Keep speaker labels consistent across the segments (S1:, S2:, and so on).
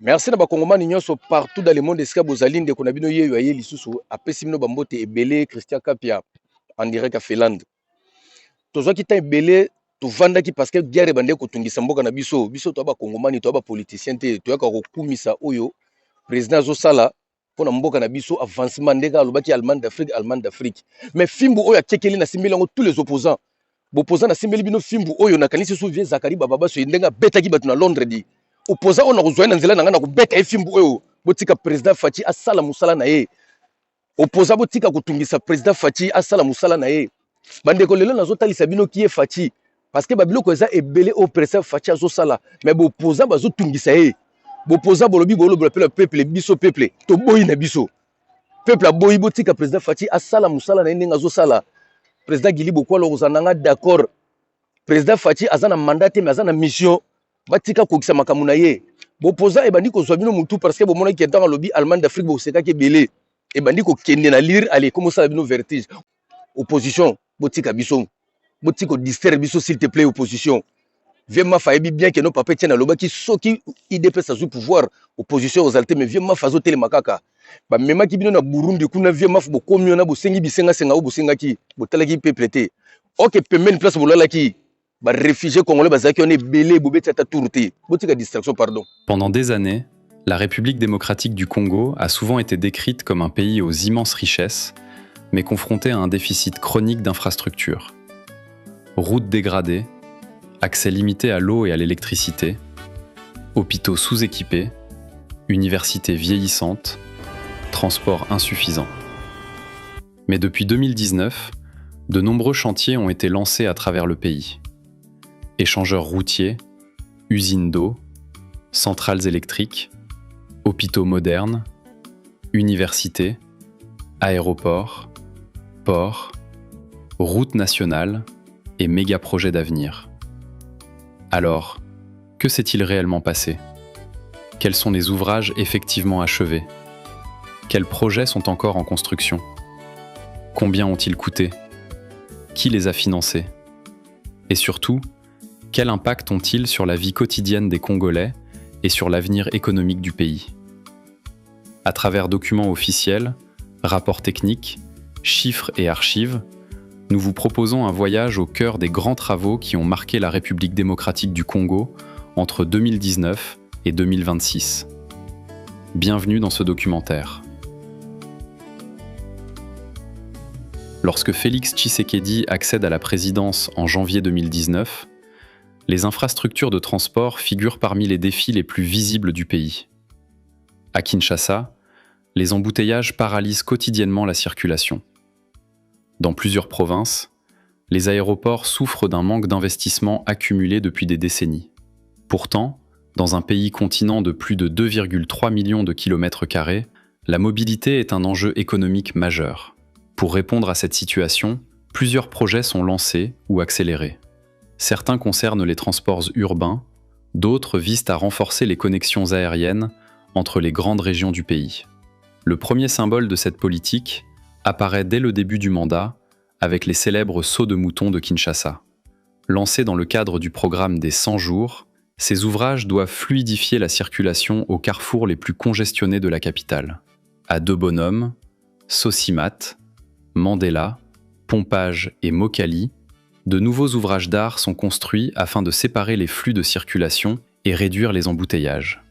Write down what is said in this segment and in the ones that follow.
S1: Merci na bakongomani nyonso partout dans le monde esika bozali ndeko na bino yeyo aye lisusu apesi bino bambote ebele Christian Kapia en direct à Finlande. Tozwaki ta ebele tovandaki parce que guerre bande kotungisa mboka na biso biso to bakongomani to ba politicien te toyaka kokumisa oyo président azosala mpona mboka na biso avancement ndenge alobaki Allemagne d'Afrique mais fimbu oyo akekeli na simbeli yango tous les opposants bopoza na simbeli bino fimbu oyo nakanisi so vie Zakari Bababa so ndenge abetaki bato na Londres di opposant on a rejoint na nzela na nga na kobeta efimbu oyo botika président Faci asala musala na ye opposant botika kotungisa président Faci asala musala na ye bandeko lelo nazotalisa bino ki ye Faci parce que babiloko eza ebele au président Faci azosala mais bopoza bazotungisa ye bopoza bolobi bolobi le peuple biso peuple to boyi na biso peuple aboyi botika président Faci asala musala na ye ndenge azosala président Gili Bokwalo ozananga d'accord président Faci azana mandat mais azana mission batika kokisa makambo na ye bopoza ebandi kozwa bino mutu parce que bomona ki ntango lobi Allemagne d'Afrique bosekaki ebele ebandi kokende na lire ale komosala bino vertige opposition botika biso botiko distraire biso s'il te plaît opposition vieux mafa ebi bien que no papa tiena lobaki soki IDPS azui pouvoir opposition aux altés mais vieux mafa azotele makaka ba memaki bino na Burundi kuna vieux mafa bokomi na bosengi bisenga senga bosengaki botalaki peuple te OK pembeni place bolalaki ba réfugiés congolais bazaki on est belé bobeti ata tourté botika distraction pardon.
S2: Pendant des années, la République démocratique du Congo a souvent été décrite comme un pays aux immenses richesses, mais confronté à un déficit chronique d'infrastructures. Routes dégradées, accès limité à l'eau et à l'électricité, hôpitaux sous-équipés, universités vieillissantes, transports insuffisants. Mais depuis 2019, de nombreux chantiers ont été lancés à travers le pays. Échangeurs routiers, usines d'eau, centrales électriques, hôpitaux modernes, universités, aéroports, ports, routes nationales et méga-projets d'avenir. Alors, que s'est-il réellement passé? Quels sont les ouvrages effectivement achevés? Quels projets sont encore en construction? Combien ont-ils coûté? Qui les a financés? Et surtout, quel impact ont-ils sur la vie quotidienne des Congolais et sur l'avenir économique du pays? À travers documents officiels, rapports techniques, chiffres et archives, nous vous proposons un voyage au cœur des grands travaux qui ont marqué la République démocratique du Congo entre 2019 et 2026. Bienvenue dans ce documentaire. Lorsque Félix Tshisekedi accède à la présidence en janvier 2019, les infrastructures de transport figurent parmi les défis les plus visibles du pays. À Kinshasa, les embouteillages paralysent quotidiennement la circulation. Dans plusieurs provinces, les aéroports souffrent d'un manque d'investissement accumulé depuis des décennies. Pourtant, dans un pays continent de plus de 2,3 millions de kilomètres carrés, la mobilité est un enjeu économique majeur. Pour répondre à cette situation, plusieurs projets sont lancés ou accélérés. Certains concernent les transports urbains, d'autres visent à renforcer les connexions aériennes entre les grandes régions du pays. Le premier symbole de cette politique apparaît dès le début du mandat avec les célèbres sauts de moutons de Kinshasa. Lancés dans le cadre du programme des 100 jours, ces ouvrages doivent fluidifier la circulation aux carrefours les plus congestionnés de la capitale. À Deux Bonhommes, Sosimat, Mandela, Pompage et Mokali, de nouveaux ouvrages d'art sont construits afin de séparer les flux de circulation et réduire les embouteillages.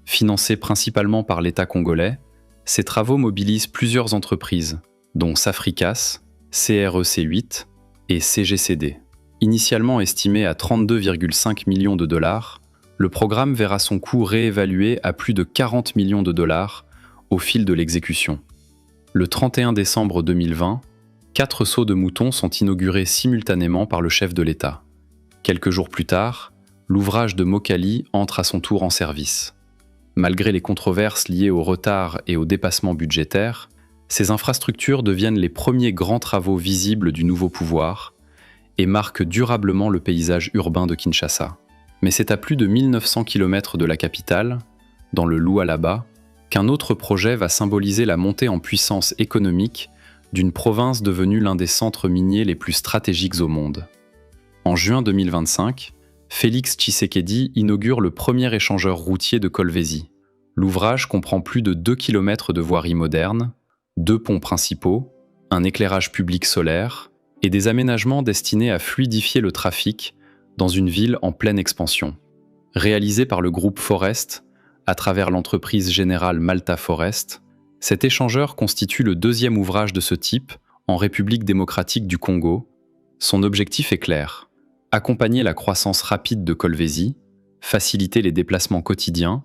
S2: Financés principalement par l'État congolais, ces travaux mobilisent plusieurs entreprises, dont Safricas, CREC8 et CGCD. Initialement estimé à 32,5 millions de dollars, le programme verra son coût réévalué à plus de 40 millions de dollars au fil de l'exécution. Le 31 décembre 2020, 4 sauts de moutons sont inaugurés simultanément par le chef de l'État. Quelques jours plus tard, l'ouvrage de Mokali entre à son tour en service. Malgré les controverses liées au retard et au dépassement budgétaire, ces infrastructures deviennent les premiers grands travaux visibles du nouveau pouvoir et marquent durablement le paysage urbain de Kinshasa. Mais c'est à plus de 1900 km de la capitale, dans le Lualaba, qu'un autre projet va symboliser la montée en puissance économique d'une province devenue l'un des centres miniers les plus stratégiques au monde. En juin 2025, Félix Tshisekedi inaugure le premier échangeur routier de Kolwezi. L'ouvrage comprend plus de 2 km de voiries modernes, 2 ponts principaux, un éclairage public solaire et des aménagements destinés à fluidifier le trafic dans une ville en pleine expansion. Réalisé par le groupe Forest, à travers l'entreprise générale Malta Forest, cet échangeur constitue le deuxième ouvrage de ce type en République démocratique du Congo. Son objectif est clair: accompagner la croissance rapide de Kolwezi, faciliter les déplacements quotidiens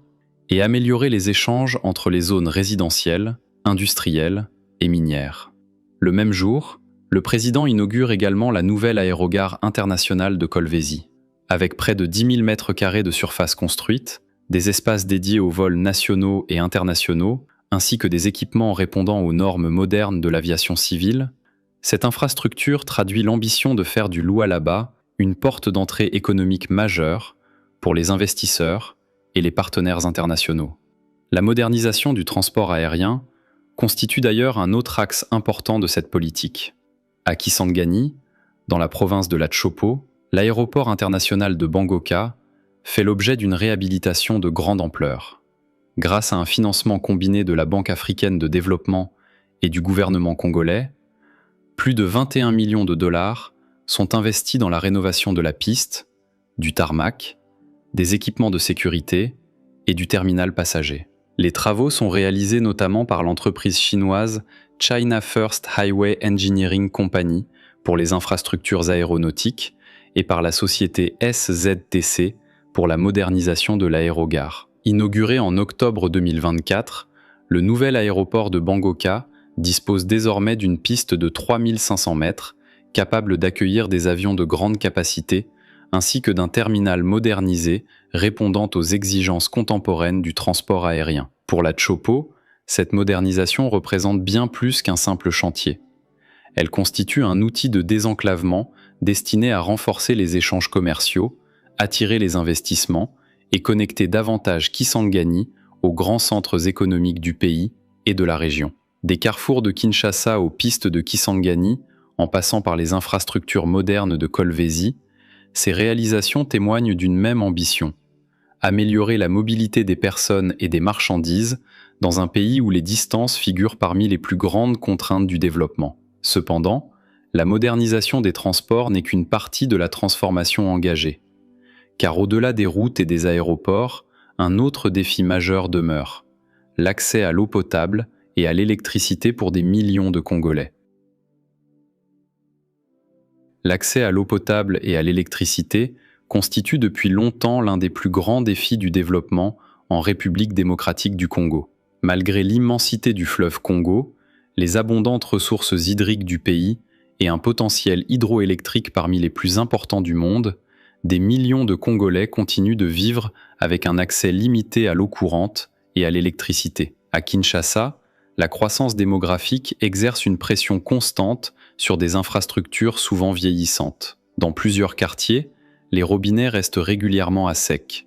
S2: et améliorer les échanges entre les zones résidentielles, industrielles et minières. Le même jour, le président inaugure également la nouvelle aérogare internationale de Kolwezi. Avec près de 10 000 mètres carrés de surface construite, des espaces dédiés aux vols nationaux et internationaux, ainsi que des équipements répondant aux normes modernes de l'aviation civile, cette infrastructure traduit l'ambition de faire du Lualaba une porte d'entrée économique majeure pour les investisseurs et les partenaires internationaux. La modernisation du transport aérien constitue d'ailleurs un autre axe important de cette politique. À Kisangani, dans la province de la Tshopo, l'aéroport international de Bangoka fait l'objet d'une réhabilitation de grande ampleur. Grâce à un financement combiné de la Banque africaine de développement et du gouvernement congolais, plus de 21 millions de dollars sont investis dans la rénovation de la piste, du tarmac, des équipements de sécurité et du terminal passager. Les travaux sont réalisés notamment par l'entreprise chinoise China First Highway Engineering Company pour les infrastructures aéronautiques et par la société SZTC pour la modernisation de l'aérogare. Inauguré en octobre 2024, le nouvel aéroport de Bangoka dispose désormais d'une piste de 3500 mètres, capable d'accueillir des avions de grande capacité, ainsi que d'un terminal modernisé répondant aux exigences contemporaines du transport aérien. Pour la Tshopo, cette modernisation représente bien plus qu'un simple chantier. Elle constitue un outil de désenclavement destiné à renforcer les échanges commerciaux, attirer les investissements et connecter davantage Kisangani aux grands centres économiques du pays et de la région. Des carrefours de Kinshasa aux pistes de Kisangani, en passant par les infrastructures modernes de Kolwezi, ces réalisations témoignent d'une même ambition: améliorer la mobilité des personnes et des marchandises dans un pays où les distances figurent parmi les plus grandes contraintes du développement. Cependant, la modernisation des transports n'est qu'une partie de la transformation engagée. Car au-delà des routes et des aéroports, un autre défi majeur demeure: l'accès à l'eau potable et à l'électricité pour des millions de Congolais. L'accès à l'eau potable et à l'électricité constitue depuis longtemps l'un des plus grands défis du développement en République démocratique du Congo. Malgré l'immensité du fleuve Congo, les abondantes ressources hydriques du pays et un potentiel hydroélectrique parmi les plus importants du monde, des millions de Congolais continuent de vivre avec un accès limité à l'eau courante et à l'électricité. À Kinshasa, la croissance démographique exerce une pression constante sur des infrastructures souvent vieillissantes. Dans plusieurs quartiers, les robinets restent régulièrement à sec.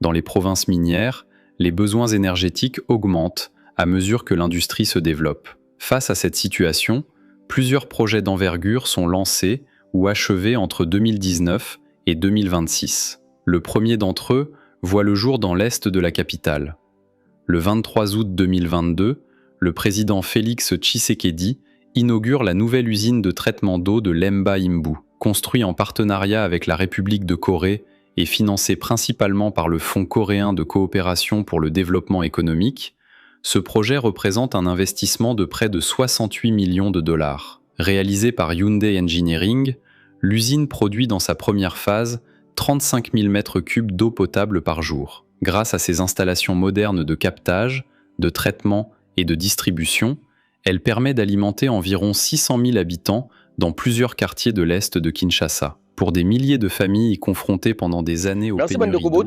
S2: Dans les provinces minières, les besoins énergétiques augmentent à mesure que l'industrie se développe. Face à cette situation, plusieurs projets d'envergure sont lancés ou achevés entre 2019 et 2026. Le premier d'entre eux voit le jour dans l'est de la capitale. Le 23 août 2022, le président Félix Tshisekedi inaugure la nouvelle usine de traitement d'eau de Lemba Imbu. Construit en partenariat avec la République de Corée et financé principalement par le Fonds coréen de coopération pour le développement économique, ce projet représente un investissement de près de 68 millions de dollars. Réalisé par Hyundai Engineering, l'usine produit dans sa première phase 35 000 mètres cubes d'eau potable par jour. Grâce à ses installations modernes de captage, de traitement et de distribution, elle permet d'alimenter environ 600 000 habitants dans plusieurs quartiers de l'est de Kinshasa. Pour des milliers de familles confrontées pendant des années aux pénuries d'eau,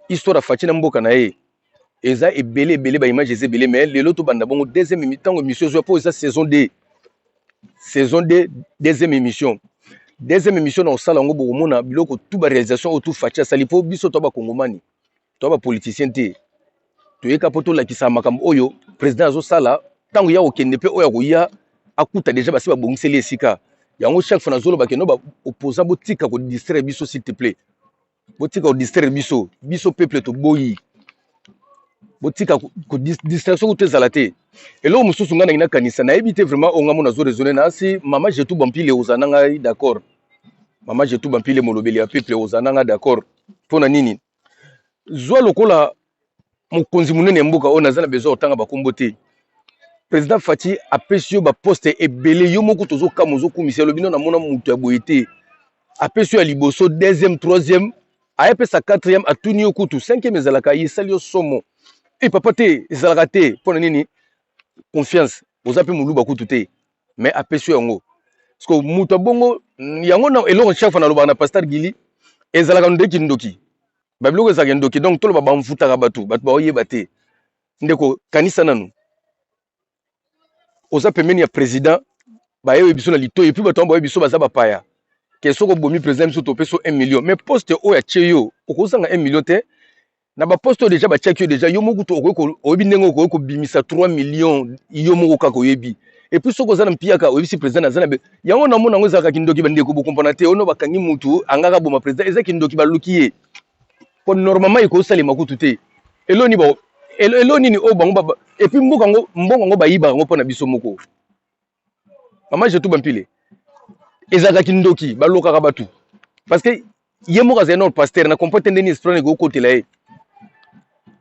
S1: histoire faci na mboka na ye eza ebele ba image eza ebele mais lelo to banda bongo deuxième émission zo po eza saison 2 deuxième émission na osala ngo bokomona biloko tout ba réalisation autour faci asali po biso to ba kongomani to ba politicien te to yeka poto la kisa makambo oyo président azo sala tango ya okende pe oya koya akuta déjà basi ba bongiseli esika yango chaque fois nazoloba ke no ba opposant botika ko distraire biso s'il te plaît, botika ko distraire biso peuple to boyi, botika ko distraction ko tezala te. Eloko mosusu nga na kanisa na yebi te vraiment onga mo nazo raisonner na si mama Jetou Bampile ozana ngai d'accord, mama Jetou Bampile molobeli ya peuple ozana nga d'accord pona nini zwa lokola mokonzi munene mboka ona zana besoin otanga bakombo te. Président Fati apesi yo ba poste ebele yo moko tozo kamozo komisa lobino na mona mutu ya boyete apesi yo ya liboso deuxième troisième ayepesa quatrième atuni yo kutu cinquième ezalaka yesali yo somo e papa te ezalaka te pona nini confiance oza pe muluba kutu te mais apesi yo yango parce que mutu abongo yango na eloko chaque fois na loba na pasteur Gili ezalaka ndeki ndoki babiloko ezalaka ndoki donc toloba bamfutaka bato baoyeba te ndeko kanisa nanu oza pembeni ya président bayebi biso na lito et puis bato bayebi biso baza bapaya ke soko bomi président biso topeso 1 million mais poste oyo atie yo okozanga 1 million te na ba poste déjà batiaki yo déjà yo moko to oyebi ndenge okoki kobimisa 3 millions yo moko kaka oyebi et puis soko oza na mpiaka oyebi si président aza na yango na mona yango ezalaka kindoki bandeko bokompona te ono bakangi mutu angaka boma président eza kindoki baluki ye po normalement ekosalema kutu te eloni ba elo nini o bango et puis mbongo ngo bayiba ngo pona biso moko mama Jetou Bampile ezaka kindoki balokaka batu parce que ye moko za non pasteur na comporte ndeni esprit ngo kotela ye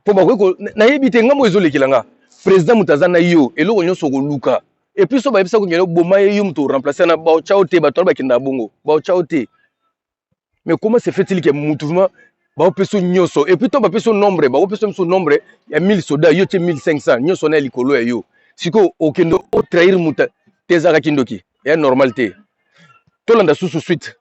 S1: po ba na yebite ngamo ezolekela nga président mutazana yo eloko nyonso ko luka et puis so ba yebisa ko ngelo boma ye yo muto remplacer na ba chao te bato ba kinda bongo ba chao te mais comment se fait-il que mouvement ba peso nyonso et puis to ba peso nombre ba peso mso nombre ya 1000 soda yo te 1500 nyonso na likolo ya yo siko okendo o trahir muta tezaka kindoki ya normalité tolanda sous suite.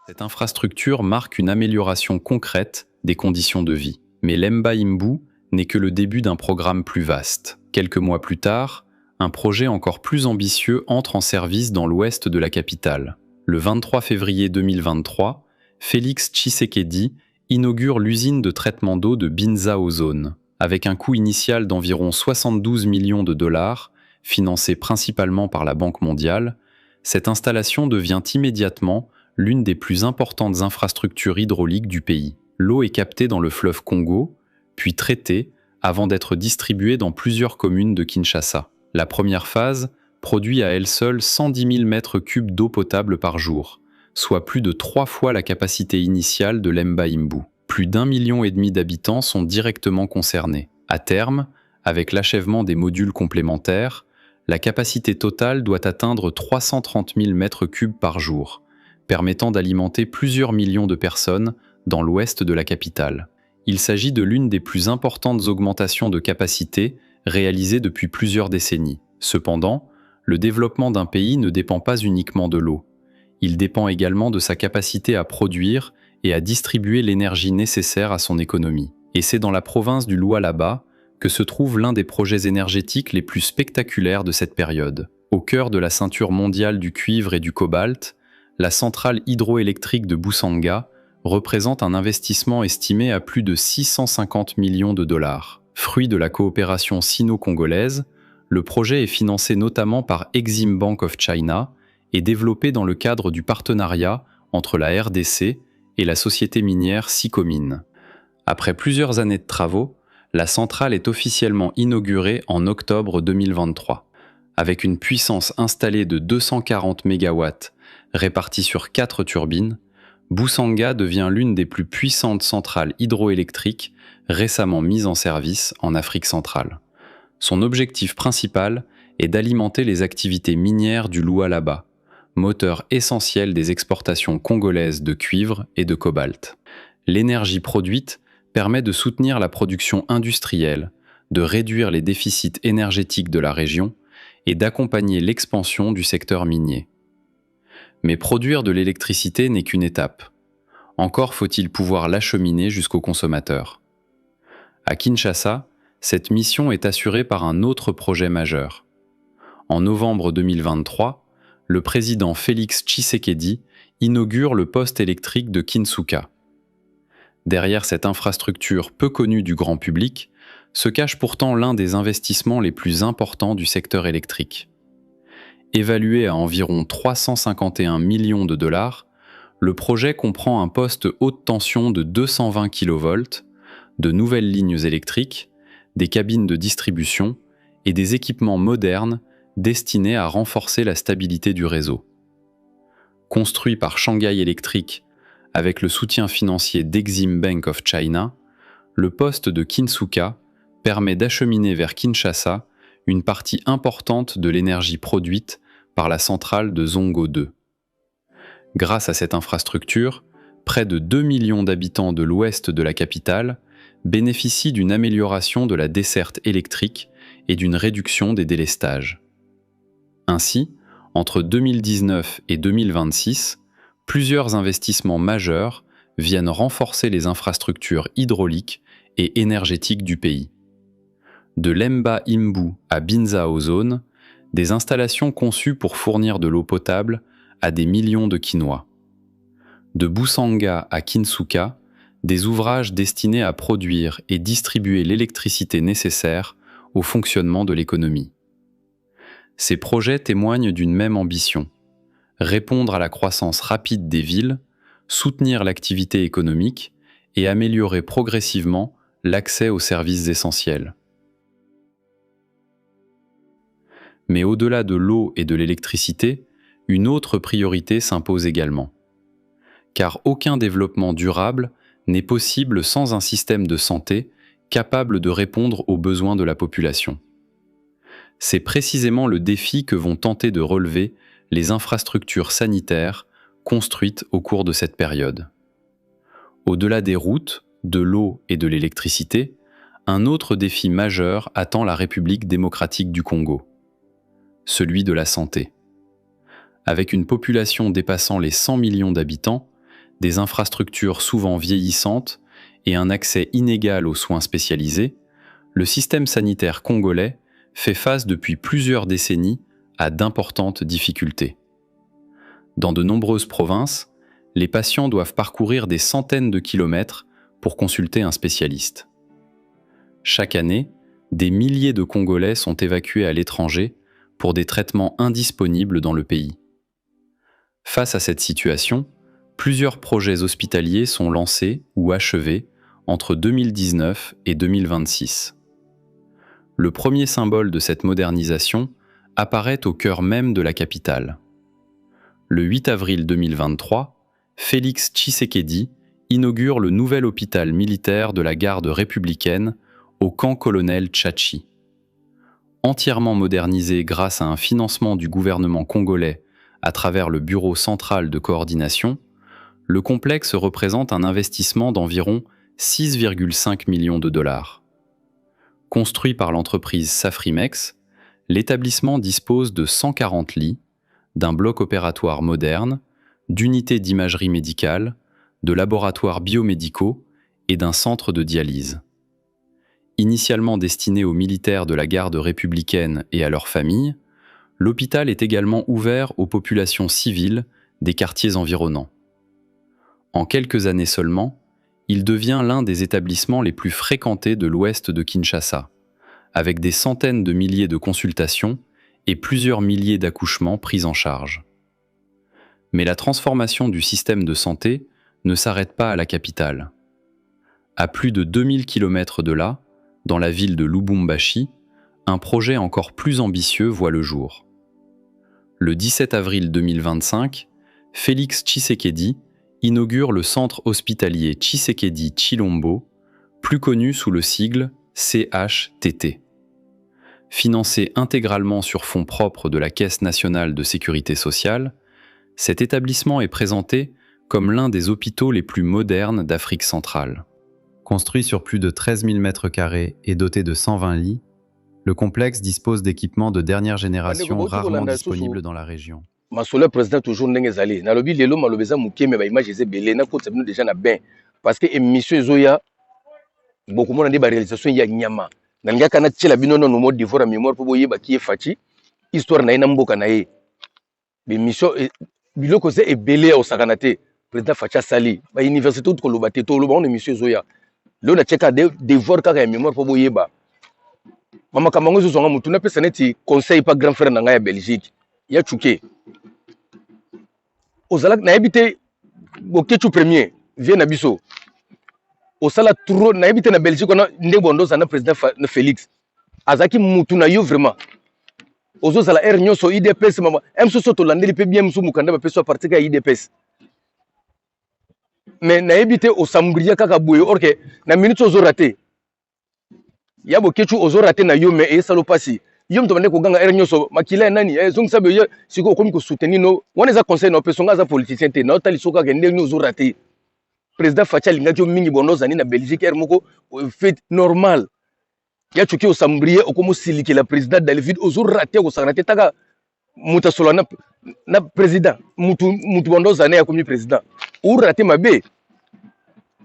S2: Cette infrastructure marque une amélioration concrète des conditions de vie, mais l'Emba Imbu n'est que le début d'un programme plus vaste. Quelques mois plus tard, un projet encore plus ambitieux entre en service dans l'ouest de la capitale. Le 23 février 2023, Félix Tshisekedi inaugure l'usine de traitement d'eau de Binza Ozone, avec un coût initial d'environ 72 millions de dollars, financé principalement par la Banque mondiale. Cette installation devient immédiatement l'une des plus importantes infrastructures hydrauliques du pays. L'eau est captée dans le fleuve Congo, puis traitée avant d'être distribuée dans plusieurs communes de Kinshasa. La première phase produit à elle seule 110 000 mètres cubes d'eau potable par jour, soit plus de 3 fois la capacité initiale de l'Emba Imbu. Plus d'1,5 million d'habitants sont directement concernés. À terme, avec l'achèvement des modules complémentaires, la capacité totale doit atteindre 330 000 mètres cubes par jour, permettant d'alimenter plusieurs millions de personnes dans l'ouest de la capitale. Il s'agit de l'une des plus importantes augmentations de capacité réalisées depuis plusieurs décennies. Cependant, le développement d'un pays ne dépend pas uniquement de l'eau. Il dépend également de sa capacité à produire et à distribuer l'énergie nécessaire à son économie. Et c'est dans la province du Lualaba que se trouve l'un des projets énergétiques les plus spectaculaires de cette période. Au cœur de la ceinture mondiale du cuivre et du cobalt, la centrale hydroélectrique de Busanga représente un investissement estimé à plus de 650 millions de dollars. Fruit de la coopération sino-congolaise, le projet est financé notamment par Exim Bank of China et développé dans le cadre du partenariat entre la RDC et la société minière Sicomine. Après plusieurs années de travaux, la centrale est officiellement inaugurée en octobre 2023. Avec une puissance installée de 240 MW répartie sur 4 turbines, Busanga devient l'une des plus puissantes centrales hydroélectriques récemment mises en service en Afrique centrale. Son objectif principal est d'alimenter les activités minières du Lualaba, moteur essentiel des exportations congolaises de cuivre et de cobalt. L'énergie produite permet de soutenir la production industrielle, de réduire les déficits énergétiques de la région et d'accompagner l'expansion du secteur minier. Mais produire de l'électricité n'est qu'une étape. Encore faut-il pouvoir l'acheminer jusqu'au consommateur. À Kinshasa, cette mission est assurée par un autre projet majeur. En novembre 2023, le président Félix Tshisekedi inaugure le poste électrique de Kinsuka. Derrière cette infrastructure peu connue du grand public, se cache pourtant l'un des investissements les plus importants du secteur électrique. Évalué à environ 351 millions de dollars, le projet comprend un poste haute tension de 220 kV, de nouvelles lignes électriques, des cabines de distribution et des équipements modernes destinés à renforcer la stabilité du réseau. Construit par Shanghai Electric avec le soutien financier d'Exim Bank of China, le poste de Kinsuka permet d'acheminer vers Kinshasa une partie importante de l'énergie produite par la centrale de Zongo 2. Grâce à cette infrastructure, près de 2 millions d'habitants de l'ouest de la capitale bénéficient d'une amélioration de la desserte électrique et d'une réduction des délestages. Ainsi, entre 2019 et 2026, plusieurs investissements majeurs viennent renforcer les infrastructures hydrauliques et énergétiques du pays. De Lemba Imbu à Binza Ozone, des installations conçues pour fournir de l'eau potable à des millions de Kinois. De Busanga à Kinsuka, des ouvrages destinés à produire et distribuer l'électricité nécessaire au fonctionnement de l'économie. Ces projets témoignent d'une même ambition: répondre à la croissance rapide des villes, soutenir l'activité économique et améliorer progressivement l'accès aux services essentiels. Mais au-delà de l'eau et de l'électricité, une autre priorité s'impose également. Car aucun développement durable n'est possible sans un système de santé capable de répondre aux besoins de la population. C'est précisément le défi que vont tenter de relever les infrastructures sanitaires construites au cours de cette période. Au-delà des routes, de l'eau et de l'électricité, un autre défi majeur attend la République démocratique du Congo: celui de la santé. Avec une population dépassant les 100 millions d'habitants, des infrastructures souvent vieillissantes et un accès inégal aux soins spécialisés, le système sanitaire congolais fait face depuis plusieurs décennies à d'importantes difficultés. Dans de nombreuses provinces, les patients doivent parcourir des centaines de kilomètres pour consulter un spécialiste. Chaque année, des milliers de Congolais sont évacués à l'étranger pour des traitements indisponibles dans le pays. Face à cette situation, plusieurs projets hospitaliers sont lancés ou achevés entre 2019 et 2026. Le premier symbole de cette modernisation apparaît au cœur même de la capitale. Le 8 avril 2023, Félix Tshisekedi inaugure le nouvel hôpital militaire de la garde républicaine au camp colonel Tchachi. Entièrement modernisé grâce à un financement du gouvernement congolais à travers le Bureau central de coordination, le complexe représente un investissement d'environ 6,5 millions de dollars. Construit par l'entreprise Safrimex, l'établissement dispose de 140 lits, d'un bloc opératoire moderne, d'unités d'imagerie médicale, de laboratoires biomédicaux et d'un centre de dialyse. Initialement destiné aux militaires de la garde républicaine et à leurs familles, l'hôpital est également ouvert aux populations civiles des quartiers environnants. En quelques années seulement, il devient l'un des établissements les plus fréquentés de l'ouest de Kinshasa, avec des centaines de milliers de consultations et plusieurs milliers d'accouchements pris en charge. Mais la transformation du système de santé ne s'arrête pas à la capitale. À plus de 2000 km de là, dans la ville de Lubumbashi, un projet encore plus ambitieux voit le jour. Le 17 avril 2025, Félix Tshisekedi inaugure le centre hospitalier Tshisekedi Tshilombo, plus connu sous le sigle CHTT. Financé intégralement sur fonds propres de la Caisse nationale de sécurité sociale, cet établissement est présenté comme l'un des hôpitaux les plus modernes d'Afrique centrale. Construit sur plus de 13 000 m² et doté de 120 lits, le complexe dispose d'équipements de dernière génération rarement disponibles dans la région.
S1: Masolo président toujours ndenge ezali nalobi lelo maloba eza moke me ba image ezebele na kotsa bino déjà na ben parce que émission ezoya beaucoup mona nde ba réalisation ya nyama na ngaka na tshela bino no mo devoir mémoire po boyeba ki efati histoire na ina mboka na ye émission biloko ze ebele au sakanate président Facha Sali ba université tout koloba te to loba on émission ezoya lelo na tsheka devoir kaka ya mémoire po boyeba mama kamango zo zonga mutu na pesa neti conseil pas grand frère na nga ya Belgique ya chuke ozalaka na yebite bokechu premier vient na biso osala trop na yebite na Belgique on a ndenge bondoza na président Félix azaki mutu na yo vraiment ozozala r nyonso IDPS mama msoso tolandeli pe bien msu mukanda bapeso a partir ya IDPS mais na yebite osambria kaka boye orke na minute ozo raté ya bokechu ozo raté na yo mais esalo pasi yo mto bande ko ganga r nyonso makila nani zong sabe yo siko komi ko soutenir no wana za conseil no personne za politicien te na otali soka ke ndenge ozo raté président Facha lingaki mingi bondoza ni na Belgique r moko fait normal ya chuki osambrie okomo siliki la président David ozo raté ko sagrate taka muta solo na président mutu bondoza ne ya komi président ou raté mabe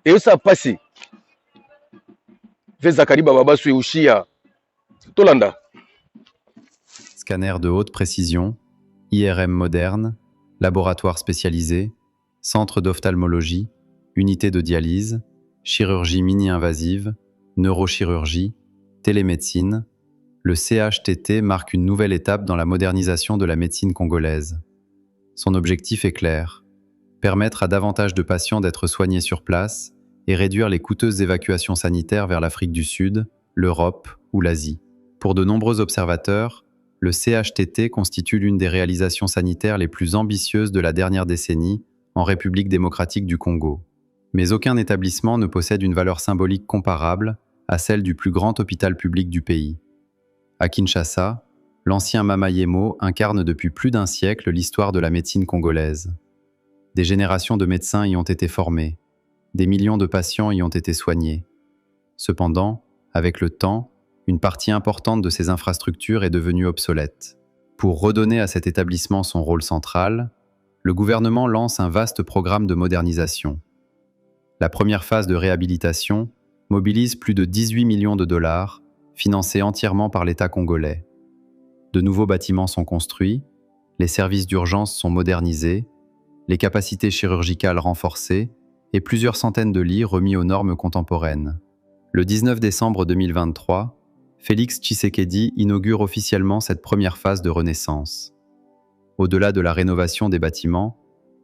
S1: et ça passé fait Zakari Baba su ushia tolanda.
S2: Scanner de haute précision, IRM moderne, laboratoire spécialisé, centre d'ophtalmologie, unité de dialyse, chirurgie mini-invasive, neurochirurgie, télémédecine, le CHTT marque une nouvelle étape dans la modernisation de la médecine congolaise. Son objectif est clair, permettre à davantage de patients d'être soignés sur place et réduire les coûteuses évacuations sanitaires vers l'Afrique du Sud, l'Europe ou l'Asie. Pour de nombreux observateurs, le CHTT constitue l'une des réalisations sanitaires les plus ambitieuses de la dernière décennie en République démocratique du Congo. Mais aucun établissement ne possède une valeur symbolique comparable à celle du plus grand hôpital public du pays. À Kinshasa, l'ancien Mama Yemo incarne depuis plus d'un siècle l'histoire de la médecine congolaise. Des générations de médecins y ont été formés, des millions de patients y ont été soignés. Cependant, avec le temps, une partie importante de ces infrastructures est devenue obsolète. Pour redonner à cet établissement son rôle central, le gouvernement lance un vaste programme de modernisation. La première phase de réhabilitation mobilise plus de 18 millions de dollars, financés entièrement par l'État congolais. De nouveaux bâtiments sont construits, les services d'urgence sont modernisés, les capacités chirurgicales renforcées et plusieurs centaines de lits remis aux normes contemporaines. Le 19 décembre 2023, Félix Tshisekedi inaugure officiellement cette première phase de renaissance. Au-delà de la rénovation des bâtiments,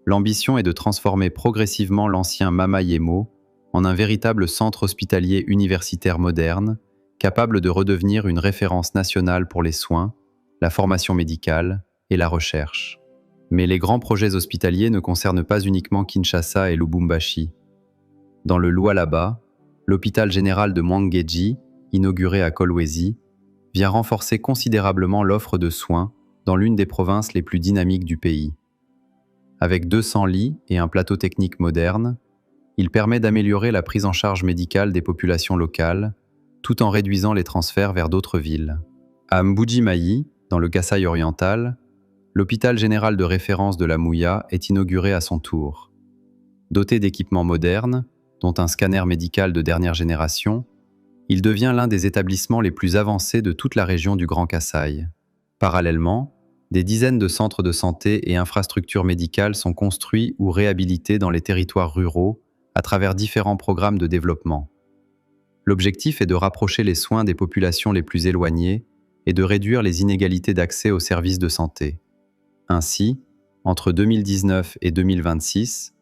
S2: l'ambition est de transformer progressivement l'ancien Mama Yemo en un véritable centre hospitalier universitaire moderne, capable de redevenir une référence nationale pour les soins, la formation médicale et la recherche. Mais les grands projets hospitaliers ne concernent pas uniquement Kinshasa et Lubumbashi. Dans le Lualaba, l'hôpital général de Mwangeji, inauguré à Kolwezi, vient renforcer considérablement l'offre de soins dans l'une des provinces les plus dynamiques du pays. Avec 200 lits et un plateau technique moderne, il permet d'améliorer la prise en charge médicale des populations locales, tout en réduisant les transferts vers d'autres villes. À Mbuji-Mayi, dans le Kasaï oriental, l'hôpital général de référence de la Mouya est inauguré à son tour. Doté d'équipements modernes, dont un scanner médical de dernière génération, il devient l'un des établissements les plus avancés de toute la région du Grand Kasaï. Parallèlement, des dizaines de centres de santé et infrastructures médicales sont construits ou réhabilités dans les territoires ruraux à travers différents programmes de développement. L'objectif est de rapprocher les soins des populations les plus éloignées et de réduire les inégalités d'accès aux services de santé. Ainsi, entre 2019 et 2026,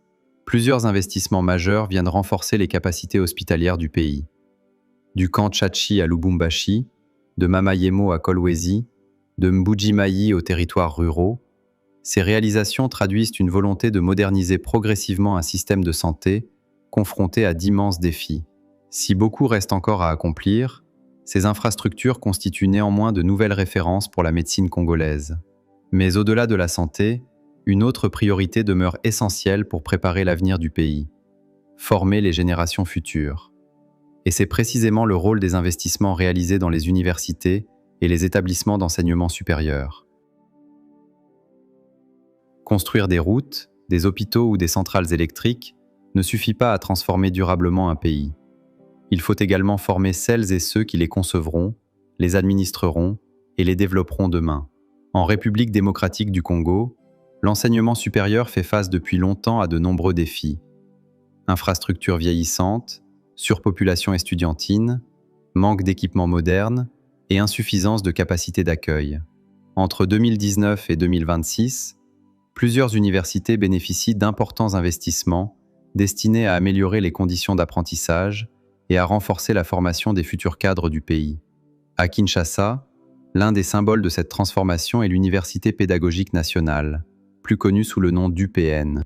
S2: plusieurs investissements majeurs viennent renforcer les capacités hospitalières du pays. Du camp Tchatchi à Lubumbashi, de Mama Yemo à Kolwezi, de Mbuji-Mayi aux territoires ruraux, ces réalisations traduisent une volonté de moderniser progressivement un système de santé confronté à d'immenses défis. Si beaucoup reste encore à accomplir, ces infrastructures constituent néanmoins de nouvelles références pour la médecine congolaise. Mais au-delà de la santé, une autre priorité demeure essentielle pour préparer l'avenir du pays: former les générations futures. Et c'est précisément le rôle des investissements réalisés dans les universités et les établissements d'enseignement supérieur. Construire des routes, des hôpitaux ou des centrales électriques ne suffit pas à transformer durablement un pays. Il faut également former celles et ceux qui les concevront, les administreront et les développeront demain. En République démocratique du Congo, l'enseignement supérieur fait face depuis longtemps à de nombreux défis. Infrastructures vieillissantes, surpopulation estudiantine, manque d'équipements modernes et insuffisance de capacité d'accueil. Entre 2019 et 2026, plusieurs universités bénéficient d'importants investissements destinés à améliorer les conditions d'apprentissage et à renforcer la formation des futurs cadres du pays. À Kinshasa, l'un des symboles de cette transformation est l'Université pédagogique nationale, plus connue sous le nom d'UPN.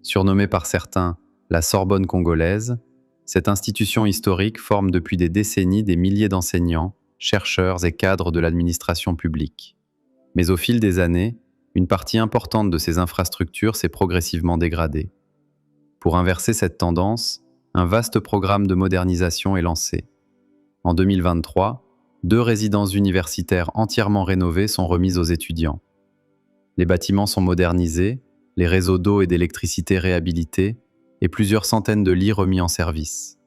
S2: Surnommée par certains la Sorbonne congolaise, cette institution historique forme depuis des décennies des milliers d'enseignants, chercheurs et cadres de l'administration publique. Mais au fil des années, une partie importante de ces infrastructures s'est progressivement dégradée. Pour inverser cette tendance, un vaste programme de modernisation est lancé. En 2023, 2 résidences universitaires entièrement rénovées sont remises aux étudiants. Les bâtiments sont modernisés, les réseaux d'eau et d'électricité réhabilités, et plusieurs centaines de lits remis en service.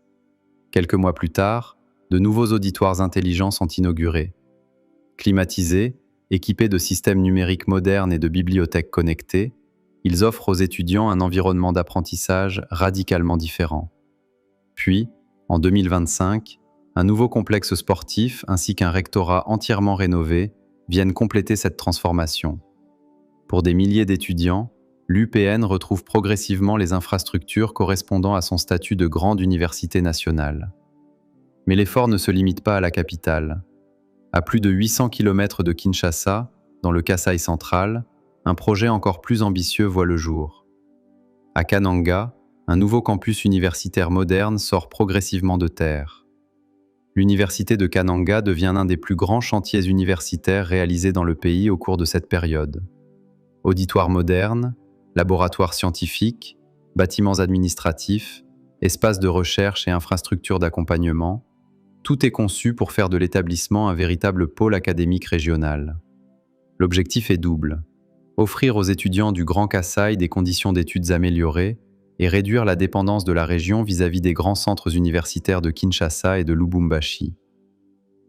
S2: Quelques mois plus tard, de nouveaux auditoires intelligents sont inaugurés. Climatisés, équipés de systèmes numériques modernes et de bibliothèques connectées, ils offrent aux étudiants un environnement d'apprentissage radicalement différent. Puis, en 2025, un nouveau complexe sportif ainsi qu'un rectorat entièrement rénové viennent compléter cette transformation. Pour des milliers d'étudiants, l'UPN retrouve progressivement les infrastructures correspondant à son statut de grande université nationale. Mais l'effort ne se limite pas à la capitale. À plus de 800 km de Kinshasa, dans le Kasaï central, un projet encore plus ambitieux voit le jour. À Kananga, un nouveau campus universitaire moderne sort progressivement de terre. L'université de Kananga devient l'un des plus grands chantiers universitaires réalisés dans le pays au cours de cette période. Auditoires modernes, laboratoires scientifiques, bâtiments administratifs, espaces de recherche et infrastructures d'accompagnement, tout est conçu pour faire de l'établissement un véritable pôle académique régional. L'objectif est double: offrir aux étudiants du Grand Kasaï des conditions d'études améliorées et réduire la dépendance de la région vis-à-vis des grands centres universitaires de Kinshasa et de Lubumbashi.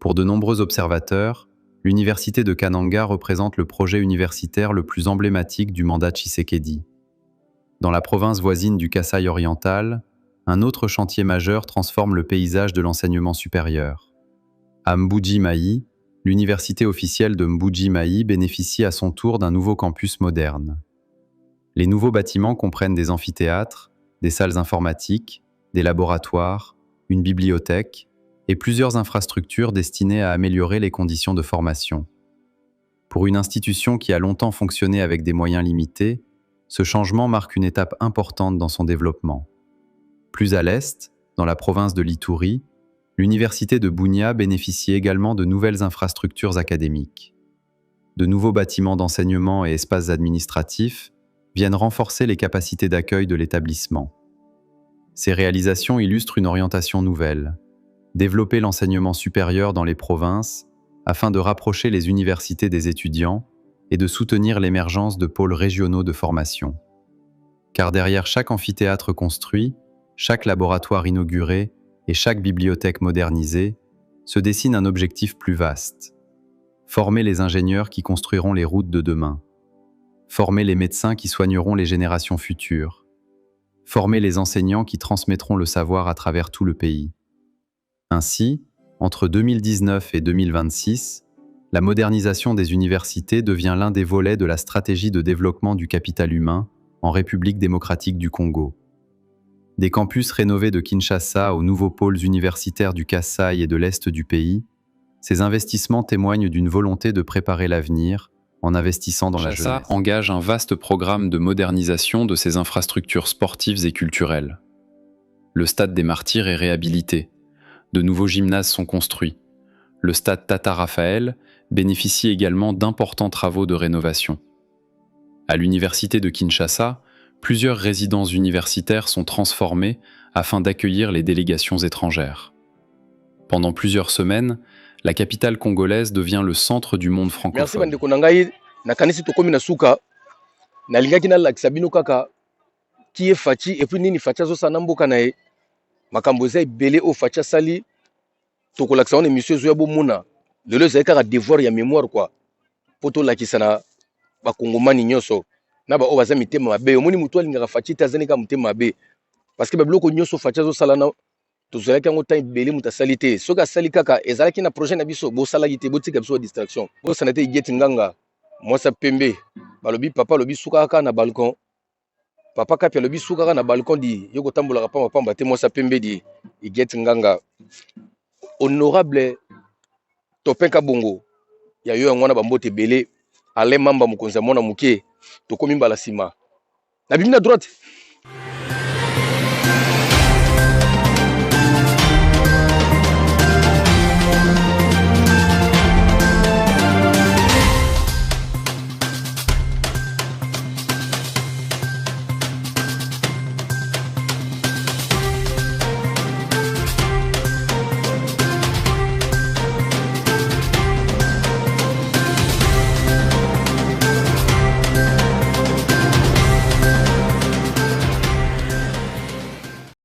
S2: Pour de nombreux observateurs, l'université de Kananga représente le projet universitaire le plus emblématique du mandat Tshisekedi. Dans la province voisine du Kasaï oriental, un autre chantier majeur transforme le paysage de l'enseignement supérieur. À Mbuji-Mayi, l'université officielle de Mbuji-Mayi bénéficie à son tour d'un nouveau campus moderne. Les nouveaux bâtiments comprennent des amphithéâtres, des salles informatiques, des laboratoires, une bibliothèque et plusieurs infrastructures destinées à améliorer les conditions de formation. Pour une institution qui a longtemps fonctionné avec des moyens limités, ce changement marque une étape importante dans son développement. Plus à l'est, dans la province de l'Ituri, l'université de Bunia bénéficie également de nouvelles infrastructures académiques. De nouveaux bâtiments d'enseignement et espaces administratifs viennent renforcer les capacités d'accueil de l'établissement. Ces réalisations illustrent une orientation nouvelle: développer l'enseignement supérieur dans les provinces afin de rapprocher les universités des étudiants et de soutenir l'émergence de pôles régionaux de formation. Car derrière chaque amphithéâtre construit, chaque laboratoire inauguré et chaque bibliothèque modernisée, se dessine un objectif plus vaste: former les ingénieurs qui construiront les routes de demain, former les médecins qui soigneront les générations futures, former les enseignants qui transmettront le savoir à travers tout le pays. Ainsi, entre 2019 et 2026, la modernisation des universités devient l'un des volets de la stratégie de développement du capital humain en République démocratique du Congo. Des campus rénovés de Kinshasa aux nouveaux pôles universitaires du Kasaï et de l'Est du pays, ces investissements témoignent d'une volonté de préparer l'avenir en investissant dans la jeunesse. Kinshasa engage un vaste programme de modernisation de ses infrastructures sportives et culturelles. Le stade des Martyrs est réhabilité. De nouveaux gymnases sont construits. Le stade Tata Raphaël bénéficie également d'importants travaux de rénovation. À l'université de Kinshasa, plusieurs résidences universitaires sont transformées afin d'accueillir les délégations étrangères. Pendant plusieurs semaines, la capitale congolaise devient le centre du monde francophone.
S1: Merci bandeko na ngai nakanisi tokomi na suka nalingaki nalakisa bino kaka qui est faci et puis nini faci azosala mboka na ye makambo eza ebele oyo faci asali tokolakisa wana émission ezoya bomona lelo ezali kaka devoir ya mémoire quoi mpo tolakisa na bakongomani nyonso na baoyo baza mitema mabe omoni motu alingaka faci te azali kaka motema mabe parce que babiloko nyonso faci azosala tozalaki yango temps ebele moto asali te soki asali kaka ezalaki na projet na biso bosalaki te botika biso distraction bosana te igeti nganga mwasa pembe balobi papa alobi suka kaka na balcon papa kapi alobi suka kaka na balcon di yo kotambolaka pamba te mwasa pembe di igeti nganga honorable Topin Kabongo ya yo yango wana bambote ebele ale mamba mokonzi ya mwana moke tokomi mbala nsima na bimi na droite